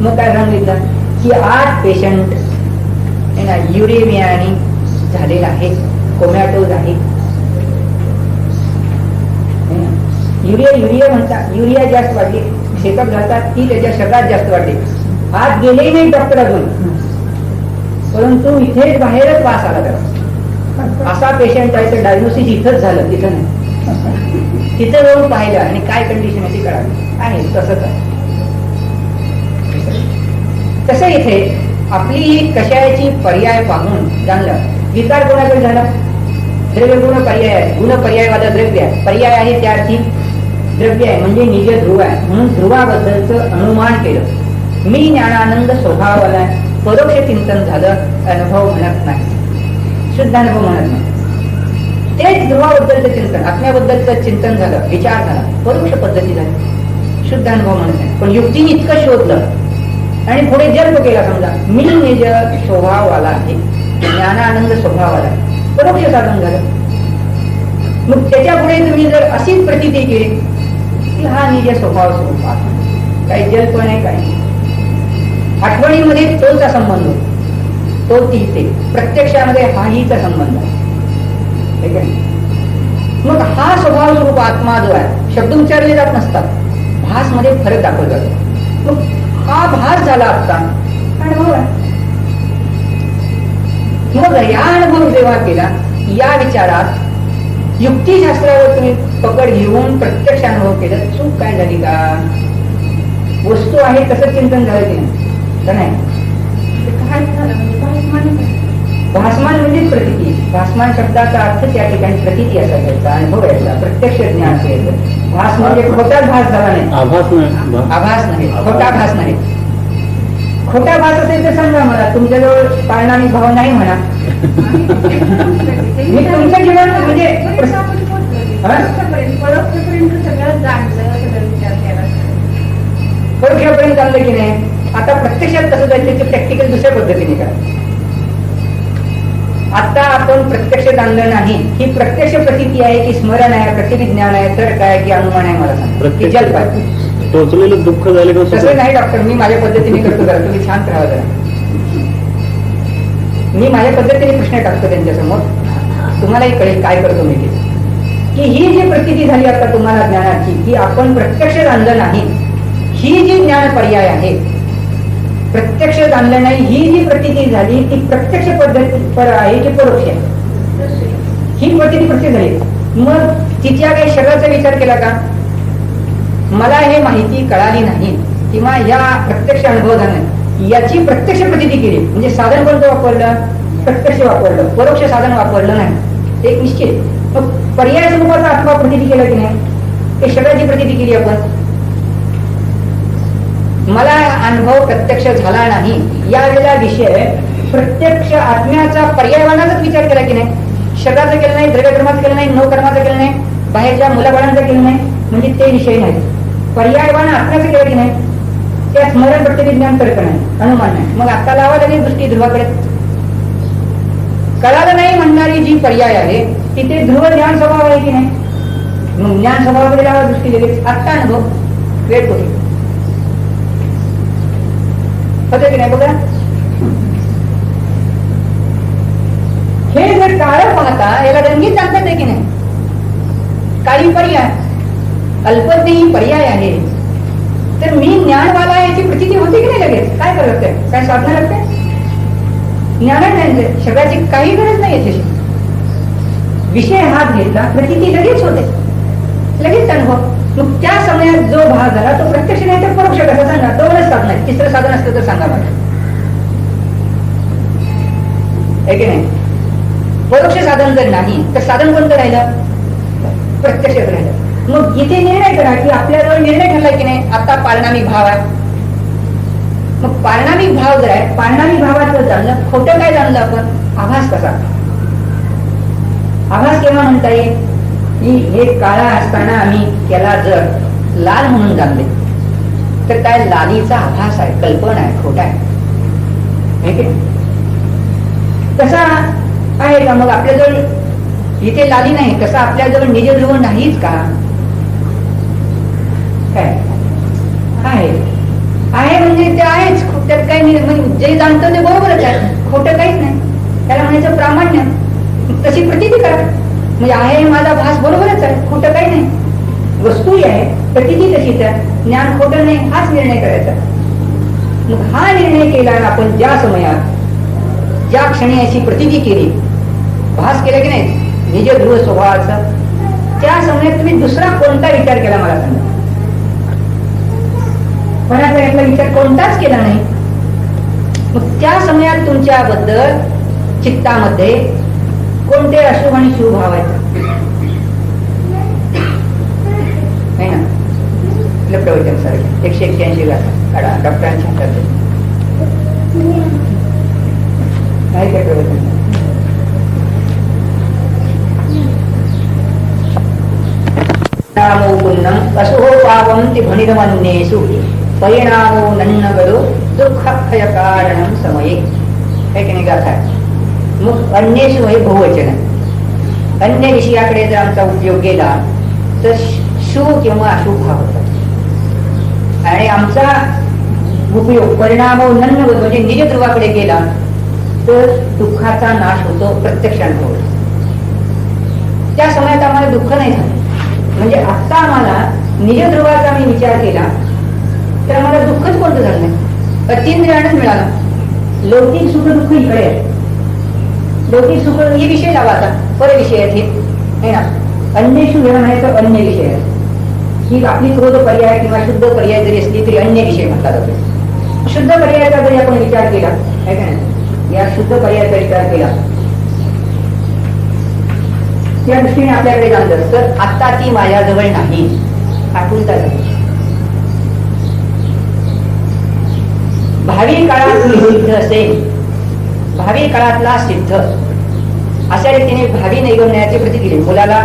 मग काय सांगितलं की 8 पेशंट है ना युरेमियानी झालेला आहे, कोमॅटोज आहे. युरिया म्हणतात, युरिया जास्त वाढली, शेकअप घालतात ती त्याच्या शरीरात जास्त वाढली. आज गेलेही नाही डॉक्टर अजून, परंतु इथेच बाहेरच वास आला त्याला. असा पेशंट आहे, तर डायग्नोसिस इथंच झालं, तिथं नाही. तिथं जाऊन पाहिलं आणि काय कंडिशन आहे ती कळाली आहे तसंच आहे. तसं इथे आपली ही कशाची पर्याय पाहून जाणलं. विकार कोणाकडे झाला? द्रव्य गुण पर्याय आहे. गुण पर्यायवाद द्रव्य आहे. पर्याय आहे त्या अर्थी द्रव्य आहे म्हणजे निज ध्रुव आहे. म्हणून ध्रुवाबद्दलचं अनुमान केलं. मी ज्ञानानंद स्वभावाला परोक्ष चिंतन झालं, अनुभव म्हणत नाही, शुद्ध अनुभव म्हणत नाही. तेच ध्रुवाबद्दलचं चिंतन, आत्म्याबद्दलचं चिंतन झालं, विचार झाला, परोक्ष पद्धती झाली, शुद्ध अनुभव म्हणत नाही. पण युक्तीने इतकं शोधलं आणि पुढे जन्म केला. समजा मी निज स्वभावाला आहे, ज्ञानानंद स्वभावाला आहे, परोक्ष साधन झालं. मग त्याच्या पुढे तुम्ही जर अशीच प्रतीती केली की हा निज स्वभाव स्वरूपात काही जल पण आहे काही आठवणीमध्ये तोचा संबंध, तो तीचे प्रत्यक्षामध्ये हा हीचा संबंध आहे. मग हा स्वभाव स्वरूप आत्मा जो आहे, शब्द उच्चारले जात नसतात, भास मध्ये फरक दाखवला जातो. मग हा भास झाला आता अनुभव आहे. मग या अनुभव जेव्हा केला, या विचारात युक्तिशास्त्रावर तुम्ही पकड घेऊन प्रत्यक्ष अनुभव केला, चूक काय झाली का? वस्तू आहे तसं चिंतन झालं की नाही? नाही. भासमान म्हणजे प्रतीती. भासमान शब्दाचा अर्थ त्या ठिकाणी प्रतीती असायचा, अनुभव यायचा, प्रत्यक्ष ज्ञान असायचं. भास म्हणजे खोटा भास झाला नाही, आभास नाही, आभास नाही, खोटा भास नाही. खोटा भास असेल तर सांगा मला, तुमच्याजवळ पाळणारी भाव नाही म्हणा. मी तुमचं जीवन म्हणजे परोक्षापर्यंत चाललं की नाही. आता प्रत्यक्षात कसं जायचं ते प्रॅक्टिकल दुसऱ्या पद्धतीने करा. आता आपण प्रत्यक्ष आणलं नाही, ही प्रत्यक्ष प्रतीती आहे की स्मरण आहे, प्रतिज्ञान आहे, तर काय की अनुमान आहे? मला सांगा. जल काय टोचलेलं दुःख झाले का? तसं नाही डॉक्टर, मी माझ्या पद्धतीने करतो. जरा तुम्ही शांत राहा जरा. मी माझ्या पद्धतीने प्रश्न टाकतो त्यांच्यासमोर, तुम्हालाही कळेल काय करतो मी ते. की ही जी प्रतीती झाली आता तुम्हाला ज्ञानाची, ही आपण प्रत्यक्ष आणलं नाही, ही जी ज्ञान पर्याय आहे, प्रत्यक्ष जाणलं नाही, ही जी प्रतीती झाली ती प्रत्यक्ष पद्धती पर आहे की परोक्ष आहे? ही प्रतीती प्रत्यक्ष झाली. मग तिच्या काही शरीराचा विचार केला का? मला हे माहिती कळाली नाही किंवा या प्रत्यक्ष अनुभव झाला नाही, याची प्रत्यक्ष प्रतीती केली म्हणजे साधन कोणतं वापरलं? प्रत्यक्ष वापरलं, परोक्ष साधन वापरलं नाही, एक निश्चित. मग पर्याय स्वरूपाचा आत्मा प्रतीती केला की नाही? हे शरीराची प्रतीती केली आपण. मला अनुभव प्रत्यक्ष झाला नाही यावेळेला विषय प्रत्यक्ष आत्म्याचा पर्यायवानाचाच विचार केला की नाही? शब्दाचा केला नाही, द्रव्यकर्माचा केला नाही, नवकर्माचा केला नाही, बाहेरच्या मुलाबाळांचा केला नाही, म्हणजे ते विषय नाही. पर्यायवान आत्म्याचं केलं की नाही? त्या स्मरण प्रतिज्ञान तर्क नाही, अनुमान नाही. मग आता लावा लागेल दृष्टी ध्रुवाकडे. कळालं नाही म्हणणारी जी पर्याय आहे तिथे ध्रुव ज्ञान स्वभाव आहे की नाही? मग ज्ञान स्वभावाकडे लावा दृष्टी लगेच. आत्ता अनुभव वेळ होते होते की नाही? बघा, हे जर काळ पाहता याला रंगीत सांगतात आहे की नाही? काळी पर्याय, अल्पज्ञ ही पर्याय आहे. तर मी ज्ञानवाला याची प्रचिती होते की नाही लगेच? काय करत आहे? काय साधना लागते? ज्ञान नाही, शब्दाची काही गरज नाही याच्याशी. विषय हात घेतला, प्रचिती लगेच होते, लगेच अनुभव. मग त्या समयात जो भाग झाला तो प्रत्यक्ष नाही तर परोक्ष कसा? सांगा. दोनच साधन आहे, तिसरं साधन असतं तर सांगा मला, आहे की नाही? परोक्ष साधन जर नाही तर साधन कोणतं राहिलं? प्रत्यक्ष राहिलं. मग इथे निर्णय करा की आपल्याजवळ निर्णय ठरला की नाही, आता पारणामी भाव आहे. मग पारणामी भाव जर आहे, पारणामी भावाचं जाणलं, खोटं काय जाणलं आपण? आभास कसा? आभास केव्हा म्हणता येईल? की हे काळा असताना आम्ही त्याला जर लाल म्हणून जाणले तर काय लालीचा आभास आहे, कल्पना आहे, खोटा आहे? तसा आहे का? मग आपल्याजवळ इथे लाली नाही, तसा आपल्याजवळ निजध्रुव नाहीच का? काय आहे? आहे म्हणजे ते आहेच, त्यात काही नाही. म्हणजे जे जाणतं ते बरोबरच आहे, खोटं काहीच नाही. त्याला म्हणायचं प्रामाण्य. तशी प्रतीती करा, म्हणजे आहे माझा भास बरोबरच आहे, खोटं काही नाही. वस्तूही आहे, प्रतीती तशीच आहे, ज्ञान खोटं नाही, हाच निर्णय करायचा. मग हा निर्णय केला आपण ज्या समयात, ज्या क्षणी अशी प्रतीती केली, भास केला की नाही निज ध्रुव स्वभावाचा, त्या समयात तुम्ही दुसरा कोणता विचार केला मला सांगा. मनात यातला विचार कोणताच केला नाही. मग त्या समयात तुमच्याबद्दल चित्तामध्ये कोणते अशुभ आणि शुभ भाव आहेत? नाही ना. आपलं प्रवचन सर 181 काढा डॉक्टरांच्या हातात नाही काय प्रवचन. असो पापम ती भणिरमन्येषु परिणामो नन्नगलो दुःखक्षय कारणं समये. हे की नाही गाथा. मग अन्येषु हे बहुवचन आहे. अन्य विषयाकडे जर आमचा उपयोग गेला तर शुभ किंवा अशुभ भाव होतात आणि आमचा उपयोग परिणामो नन्नगलो म्हणजे निज ध्रुवाकडे गेला तर दुःखाचा नाश होतो, प्रत्यक्ष अनुभव. त्या समयात आम्हाला दुःख नाही झालं. म्हणजे आता आम्हाला निज ध्रुवाचा मी विचार केला तर आम्हाला दुःखच कोणतं झालं नाही, अतींद्रिय आनंद मिळाला. लौकिक सुख दुःख इकडे आहे. लौकिक सुख हे विषय लावा आता, पर विषय आहेत हे ना. अन्येषु हे म्हणायचं अन्य विषय आहे. ही आपली क्रोध पर्याय किंवा शुद्ध पर्याय जरी असली तरी अन्य विषय म्हटला जातो. शुद्ध पर्यायाचा जरी आपण विचार केला आहे का नाही, या शुद्ध पर्यायाचा विचार केला त्या दृष्टीने आपल्याकडे जाणलं तर आता ती माझ्याजवळ नाही, आकुलता झाली. भावी काळात सिद्ध असेल, भावी काळातला सिद्ध अशा रीतीने भावी नैगम्याची प्रती दिली. मुलाला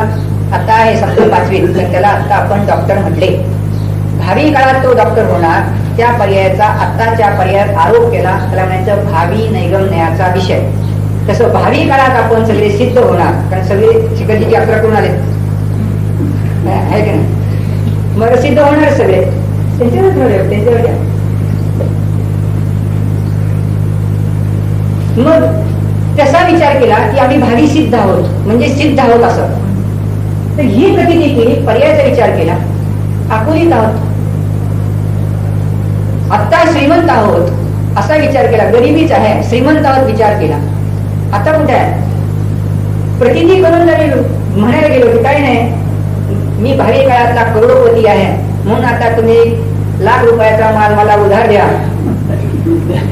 आता आहे समजा 5वी तर त्याला आता आपण डॉक्टर म्हटले. भावी काळात तो डॉक्टर होणार, त्या पर्यायाचा आत्ताच्या पर्यायात आरोप केला त्याला म्हणायचं भावी नैगम्याचा विषय. तसं भावी काळात आपण सगळे सिद्ध होणार, कारण सगळे शिखरजीची यात्रा करून आले आहे की नाही. मग सिद्ध होणार सगळे त्यांच्यावर. मग तसा विचार केला की आम्ही भावी सिद्ध आहोत म्हणजे सिद्ध आहोत असं. तर ही प्रतीती केली, पर्यायाचा विचार केला, आकुलित आहोत. आता श्रीमंत आहोत असा विचार केला, गरिबीच आहे, श्रीमंत आहोत विचार केला. आता कुठे आहे प्रतिनिधी करून जरी म्हणायला गेलो की काही नाही मी भावी काळातला करोडपती आहे म्हणून आता तुम्ही ₹1,00,000 माल मला उधार द्या.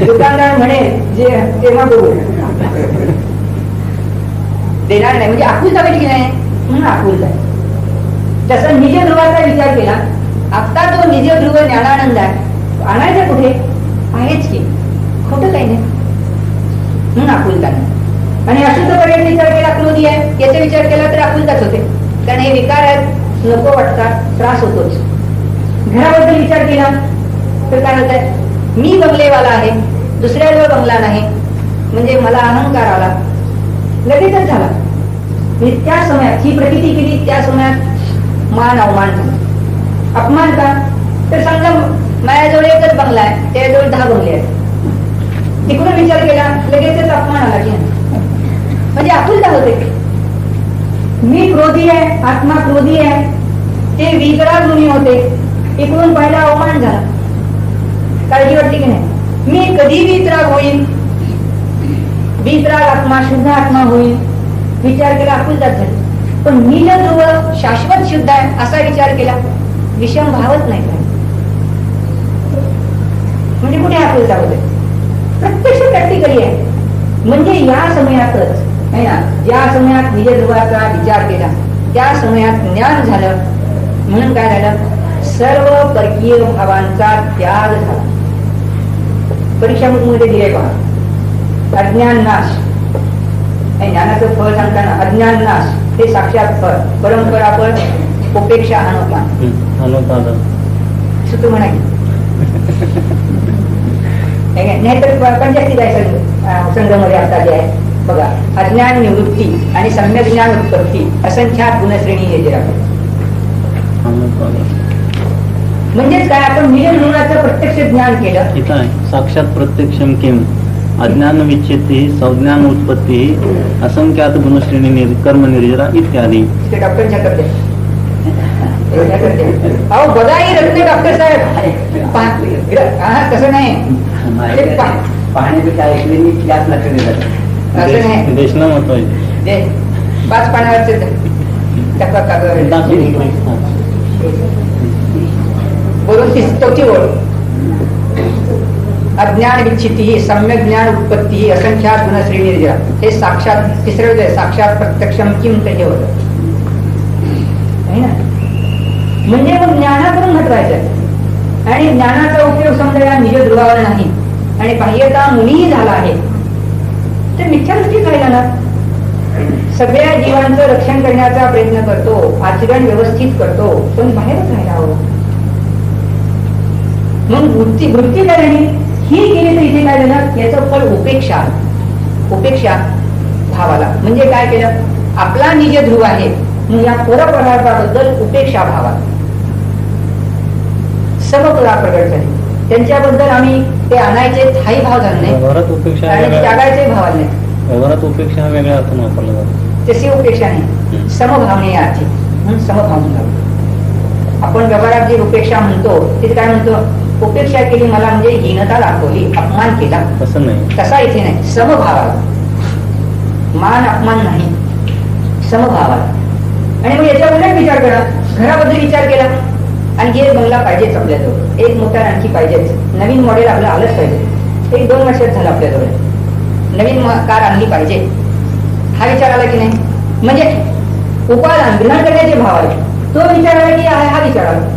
दुकानदार म्हणे जे तेव्हा बघू देणार नाही. म्हणजे आकुलता पाहिजे की नाही, म्हणून आकुलता. तसा निज ध्रुवाचा विचार केला. आता तो निज ध्रुव ज्ञानानंद आहे, आणायचा कुठे आहेच की, खोटं काही नाही म्हणून आकुलता नाही. आणि अशुद्ध पर्याय विचार केला क्रोधी आहे याचा विचार केला तर आकुलताच होते, कारण हे विकार आहेत, नको वाटतात, त्रास होतोच. घराबद्दल विचार केला तर काय होत आहे, मी बंगलेवाला आहे, दुसऱ्याजवळ बंगला नाही, म्हणजे मला अहंकार आला, लगेचच झाला. मी त्या समयात ही प्रतीती केली, त्या समयात मान अवमान झाला. अपमान का तर समजा माझ्याजवळ एकच बंगला आहे, त्याजवळ 10 बंगले आहेत. तिकडून विचार केला लगेचच अपमान आला की नाही, म्हणजे आकुलता होते. मी क्रोधी आहे, आत्मा क्रोधी आहे, ते विकराग मुनी होते, इकडून पहिला अवमान झाला. काळजी वाटली की नाही. मी कधी वितराग होईल, वितराग आत्मा शुद्ध आत्मा होईल विचार केला, आकुलताच झाली. पण नील ध्रुव शाश्वत शुद्ध आहे असा विचार केला, विषम भावच नाही काय, म्हणजे कुठे आकुलता होते. प्रत्यक्ष प्रॅक्टिकली आहे. म्हणजे या समयातच आहे ना, ज्या समयात निज ध्रुवाचा विचार केला त्या समयात ज्ञान झालं. म्हणून काय झालं, सर्व परकीय भावांचा त्याग झाला. परीक्षा मध्ये दिले पहा, अज्ञान नाश, ज्ञानाचं फळ सांगताना अज्ञान नाश हे साक्षात फळ, परंपरा फळ, उपेक्षा अनुपान सूत्र म्हणा. नाहीतर पंचायती जायचं संघामध्ये आता जे आहे बघा, अज्ञान निवृत्ती आणि सम्यक ज्ञान उत्पत्ती असंख्यात गुणश्रेणी हे जे आहे. म्हणजेच काय, आपण निज ध्रुवाचं प्रत्यक्ष ज्ञान केलं. इथं आहे साक्षात प्रत्यक्षम किम अज्ञान विच्छेदी संज्ञान उत्पत्ती असंख्यात गुणश्रेणी कर्म निर्जरा इत्यादी. ते डॉक्टरच्या करते. अहो बघाही रत्न डॉक्टर साहेब, तसं नाही पाहण्यापेक्षा ऐकले मी जास्त लक्ष दिलं. असं नाही, देशना महत्वाचे 5 पाण्यावरचे बोलून ती चौथी ओळ. अज्ञान विच्छिती सम्यक ज्ञान उत्पत्ती असंख्यात गुणश्री निर्जरा. हे साक्षात तिसरे होते, साक्षात प्रत्यक्षम किम ते हे होतं. म्हणजे मग ज्ञानाकडून हटवायचं आणि ज्ञानाचा उपयोग समजा या निज ध्रुवावर नाही आणि बाह्यता मुनीही झाला आहे तर मिथ्या दृष्टी काय जाणार. सगळ्या जीवांचं रक्षण करण्याचा प्रयत्न करतो, आचरण व्यवस्थित करतो, पण बाहेरच राहायला हवं. मग वृत्ती करणे ही केली तर इथे काय झालं, याचं फळ उपेक्षा. उपेक्षा भावाला म्हणजे काय केलं, आपला निज ध्रुव आहे मग या परपदार्थाबद्दल उपेक्षा भावा समतुला प्रगट झाली. त्यांच्याबद्दल आम्ही ते आणायचे थाई भाव झाले नाही आणि त्यागायचे भाव आले नाही. व्यवहारात उपेक्षा हा वेगळ्या अर्थाने वापरला जातो. तशी उपेक्षा नाही, समभावने अर्थी म्हणून समभाव म्हणतो आपण. व्यवहारात जी उपेक्षा म्हणतो तिथे काय म्हणतो, उपेक्षा केली मला म्हणजे हीनता दाखवली, अपमान केला, तसं नाही. तसा इथे नाही. समभावाला मान अपमान नाही, समभावाला. आणि मग याच्या उलट विचार करा, घराबद्दल विचार केला आणखी एक बंगला पाहिजेच आपल्याजवळ, एक मोठा आणखी पाहिजेच, नवीन मॉडेल आपलं आलंच पाहिजे. एक 2 वर्षात झालं आपल्याजवळ, नवीन कार आणली पाहिजे हा विचार आला की नाही. म्हणजे उपादान ग्रहण करण्याचे भाव आले, तो विचार आला की हा विचार आला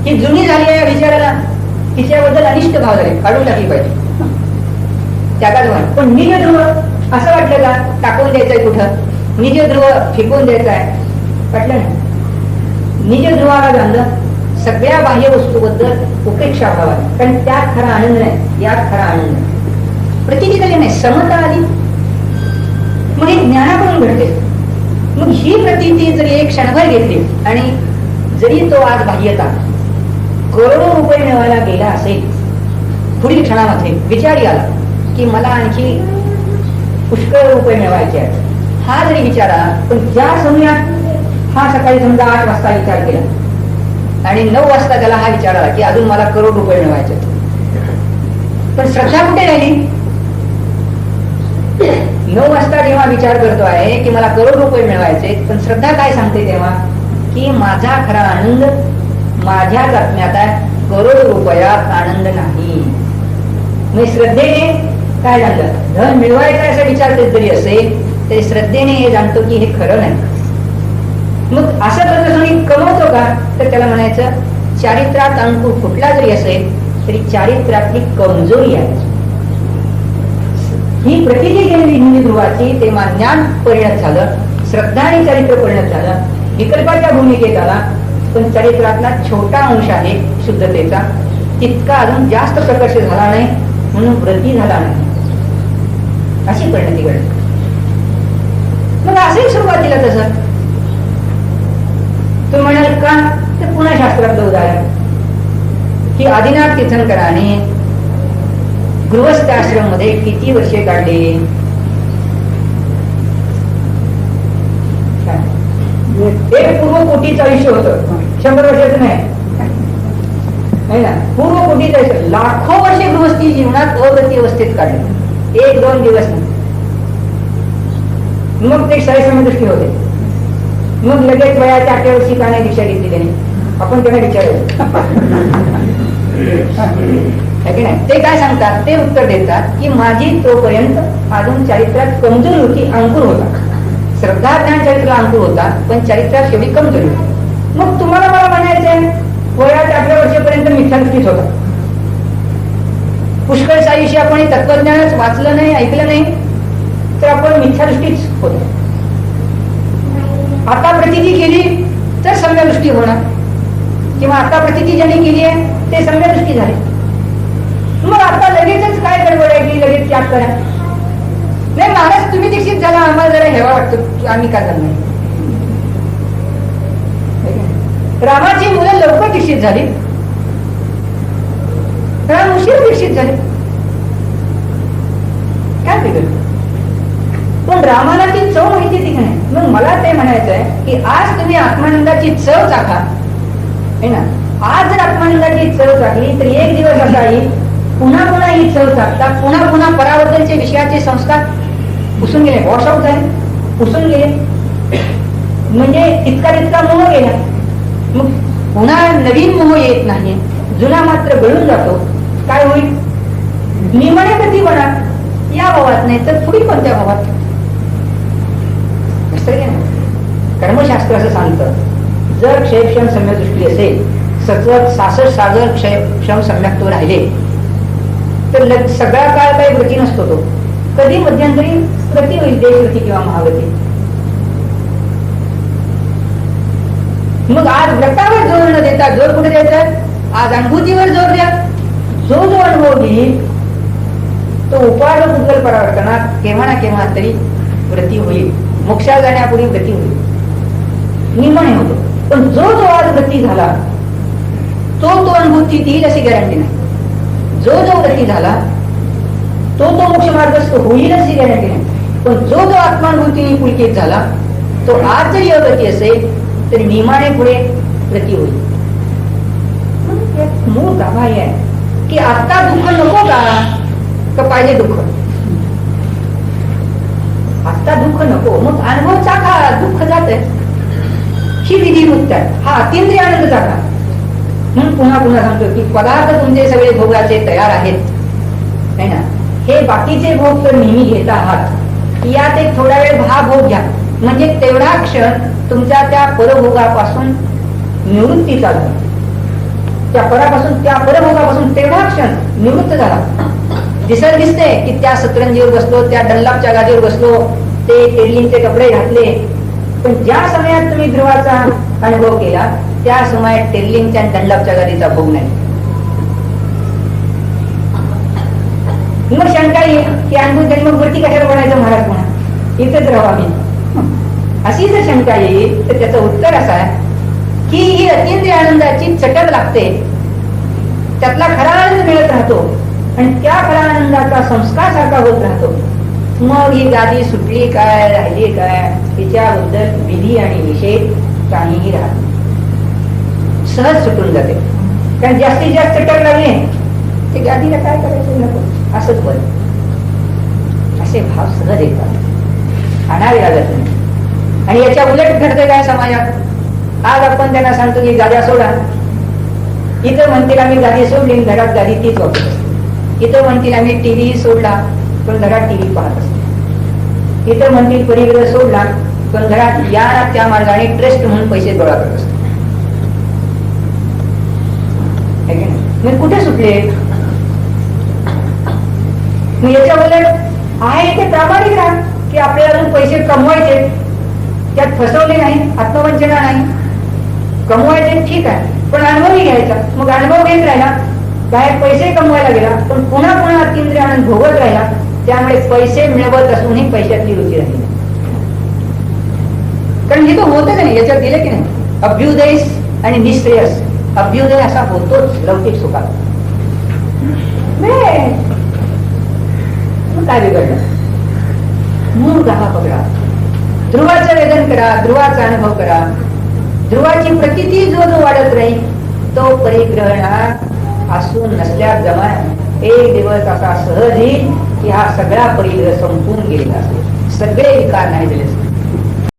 की जुनी झाली आहे या विचाराला, तिच्याबद्दल अनिष्ट भाव झाले, काढून टाकली पाहिजे त्यागाच भाव. पण निज ध्रुव असं वाटलं का टाकून द्यायचंय कुठं, निज ध्रुव फेकून द्यायचा आहे, वाटलं नाही. निज ध्रुवाला जाणलं सगळ्या बाह्य वस्तूबद्दल उपेक्षा भावा, कारण त्यात खरा आनंद नाही, यात खरा आनंद नाही. प्रतीची झाली नाही, समता आली मग हे ज्ञानाकडून घडते. मग ही प्रतीती जरी एक क्षणभर घेतली आणि जरी तो आज बाह्यता करोडो रुपये मिळवायला गेला असेल, पुढील क्षणामध्ये विचारी आला की मला आणखी पुष्कळ रुपये मिळवायचे आहेत, हा जरी विचार आला, पण ज्या समयात हा सकाळी समजा 8 वाजता विचार केला आणि 9 वाजता त्याला हा विचार आला की अजून मला करोड रुपये मिळवायचे, पण श्रद्धा कुठे राहिली. 9 वाजता जेव्हा विचार करतो आहे की मला करोड रुपये मिळवायचे, पण श्रद्धा काय सांगते तेव्हा की माझा खरा आनंद माझ्याच आत्म्यात आहे, करोड रुपयात आनंद नाही. मग श्रद्धेने काय झालं, धन मिळवायचा असा विचार जरी असेल तरी श्रद्धेने हे जाणतो की हे खरं नाही. मग असं करत कमवतो का, तर त्याला म्हणायचं चारित्र्यात अंकुर कुठला जरी असेल तरी चारित्र्यातली कमजोरी आहे. ही प्रतीची गेलेली हिंदी ध्रुवाची तेव्हा ज्ञान परिणत झालं, श्रद्धा आणि चरित्र परिणत झालं, विकल्पाच्या भूमिकेत आला, पण चरित्रातला छोटा अंश आहे शुद्धतेचा, तितका अजून जास्त प्रकर्ष झाला नाही म्हणून वृत्ती झाला नाही, अशी परिणती घडली. मग असेल सुरुवातीला तसं तुम्ही म्हणाल का, तर पुन्हा शास्त्रातलं उदाहरण की आदिनाथ तीर्थंकरांनी गृहस्थ आश्रम मध्ये किती वर्षे काढले, एक पूर्वकोटीचं आयुष्य होतं, 100 वर्षाचं नाही ना, पूर्वकोटीचं आयुष्य, लाखो वर्षे गृहस्थी जीवनात अवगती अवस्थेत काढले, 1-2 दिवस नाही. मग ते समदृष्टी होते, मग लगेच वयाच्या 8व्या वर्षी का नाही दीक्षा घेतली त्याने, आपण त्यांना विचारायचं नाही. ते काय सांगतात, ते उत्तर देतात की माझी तोपर्यंत अजून चरित्रात कमजोरी होती, अंकुर होता, श्रद्धा ज्ञान चरित्रात अंकुर होता, पण चरित्रात शेवटी कमजोरी होती. मग तुम्हाला मला म्हणायचंय वयाच्या 8व्या वर्षापर्यंत मिथ्यादृष्टीच होता, पुष्कळ आयुष्य आपण तत्वज्ञानच वाचलं नाही, ऐकलं नाही, तर आपण मिथ्यादृष्टीच होतो. आता प्रतीती केली तर सम्यदृष्टी होणार, किंवा आता प्रतीती ज्यांनी केली आहे ते सम्यदृष्टी झाली. मग आता लगेचच काय गडबड आहे की लगेच त्याग करा, नाही महाराज तुम्ही दीक्षित झाला, आम्हाला जरा हेवा वाटतो, आम्ही का झालं नाही. रामाची मुलं लवकर दीक्षित झाली, राम उशीर दीक्षित झाले, काय बिघडलं. पण रामाला ती चव माहिती ती नाही. मग मला ते म्हणायचं आहे की आज तुम्ही आत्मानंदाची चव चाखा, है ना. आज जर आत्मानंदाची चव चाखली तर एक दिवस असा येईल पुन्हा पुन्हा ही चव चाखता, पुन्हा पुन्हा पराबद्दलचे विषयाचे संस्कार पुसून गेले, वॉश आउट झाले, पुसून गेले. म्हणजे तितका मोह गेला. मग पुन्हा नवीन मोह येत नाही, जुना मात्र गळून जातो. काय होईल? निमणे कधी म्हणा या भावात नाही तर पुढे कोणत्या भावात? कर्मशास्त्र असं सांगतं, जर क्षयक्षम सम्यक दृष्टी असेल, सतत 66 सागर क्षयक्षम सम्यक तो राहिले तर सगळा काळ काही गती नसतो. तो कधी मध्यंतरी गती होईल, देशगती किंवा महागती. मग आज व्रतावर जोर न देता जोर कुठे द्यायचा? आज अनुभूतीवर जोर द्या. जो अनुभव घेईल तो उपाड उद्गल परावर्तनात केव्हा ना केव्हा तरी व्रती होईल. मोक्षा जाण्यापूर्वी व्रती होईल, निमणे होतो. पण जो आज व्रती झाला तो अनुभूती देईल अशी गॅरंटी नाही. जो व्रती झाला तो मोक्ष मार्गस्थ होईल अशी गॅरंटी नाही. पण जो आत्मानुभूतीने पुलकित झाला तो आज जरी अगती असेल तरी नियमाने पुढे व्रती होईल. मूळ गाभा आहे की आता दुःख नको का पाहिजे दुःख? आता दुःख नको, मग अनुभव चाका, दुःख जात ही विधी मुक्त आहे. हा अतिंद्रिय आनंद चाका. म्हणून पुन्हा सांगतो की पदार्थ तुमचे सगळे भोगाचे तयार आहेत, है ना. हे बाकीचे भोग तर नेहमी घेत आहात, यात एक थोडा वेळ हा भोग घ्या. म्हणजे तेवढा क्षण तुमच्या त्या परभोगापासून निवृत्ती झाला. त्या परभोगापासून तेवढा क्षण निवृत्त झाला. दिसते की त्या सतरंजीवर बसलो, त्या डल्लापच्या गादीवर बसलो, ते टेलिंगचे कपडे घातले. पण ज्या समयात तुम्ही ध्रुवाचा अनुभव केला त्या समयात टेलिंगच्या डल्लापच्या गादीचा भोग नाही. मग शंका येईल की अनुभव त्यांनी मग वरती कशाला बनायचं महाराज, पुन्हा इथेच राहू आम्ही, अशी जर शंका येईल तर त्याचं उत्तर असं आहे की ही अतिंद्रिय आनंदाची चटक लागते, त्यातला खरा आनंद मिळत राहतो आणि त्या खरा आनंदाचा संस्कार सारखा होत राहतो. मग ही गादी सुटली काय, राहिली काय, तिच्याबद्दल विधी आणि निषेध काहीही राहत सहज सुटून जाते. कारण जास्तीत जास्त चटक लागले ते गादीला काय करायचं नको असंच बन, असे भाव सहज येतात, आणावे लागत नाही. आणि याच्या उलट घडते काय समाजात? आज आपण त्यांना सांगतो की गाद्या सोडा, इथं म्हणतील आम्ही गादी सोडली, घरात गादी तीच वापरत असते. इथं म्हणतील आम्ही टीव्ही सोडला पण घरात टीव्ही पाहत असते. इथं म्हणतील परिग्रह सोडला पण घरात या त्या मार्गाने ट्रस्ट म्हणून पैसे गोळा करत असते. मग कुठे सुटले? मग याच्या उलट आहे इथे प्रामाणिक राहा की आपल्याला अजून पैसे कमवायचे, त्यात फसवले नाही, आत्मवंचना नाही. कमवायचे ठीक आहे पण अनुभवही घ्यायचा. मग अनुभव घेत राहिला, बाहेर पैसे कमवायला गेला पण पुन्हा अतिंद्रिय आनंद भोगत राहिला. त्यामुळे पैसे मिळवत असूनही पैशातली रुची राहिली. कारण हे तो होतच नाही, याच्यात दिलं की नाही. अभ्युदय आणि निश्रेयस, अभ्युदय असा होतोच लौकिक सुखात. काय बिघडलं? मूळ गाभा पकडा, ध्रुवाचं वेदन करा, ध्रुवाचा अनुभव करा. ध्रुवाची प्रतीती जो वाढत राहील तो परिग्रहणात असून नसल्या जमाय एक दिवस असा सहज येईल की हा सगळा परिग्रह संपून गेलेला असेल, सगळे विकार नाही झाले.